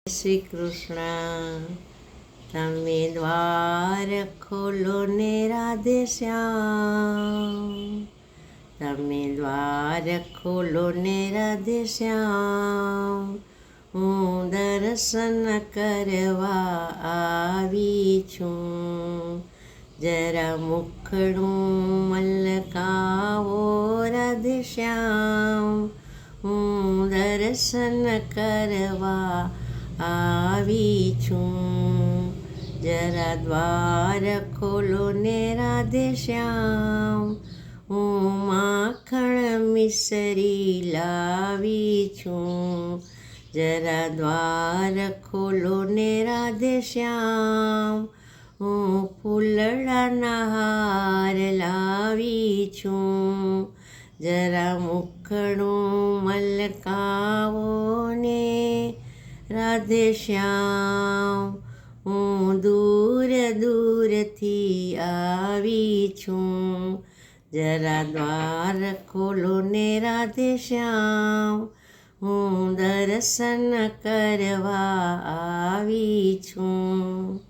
શ્રી કૃષ્ણ. તમે દ્વાર ખોલો ને રાધે શ્યામ. તમે દ્વાર ખોલો ને રાધે શ્યામ. હું દર્શન કરવા આવી છું. જરા મુખડું મલકાવો રાધે શ્યામ. હું દર્શન કરવા આવી છું. જરા દ્વાર ખોલો ને રાધે શ્યામ. હું માખણ મિસરી લાવી છું. જરા દ્વાર ખોલો ને રાધે શ્યામ. હું ફૂલડાના હાર લાવી છું. જરા મુખડું મલકાવો ને રાધે શ્યામ. હું દૂર દૂરથી આવી છું. જરા દ્વાર ખોલો ને રાધે શ્યામ. હું દર્શન કરવા આવી છું.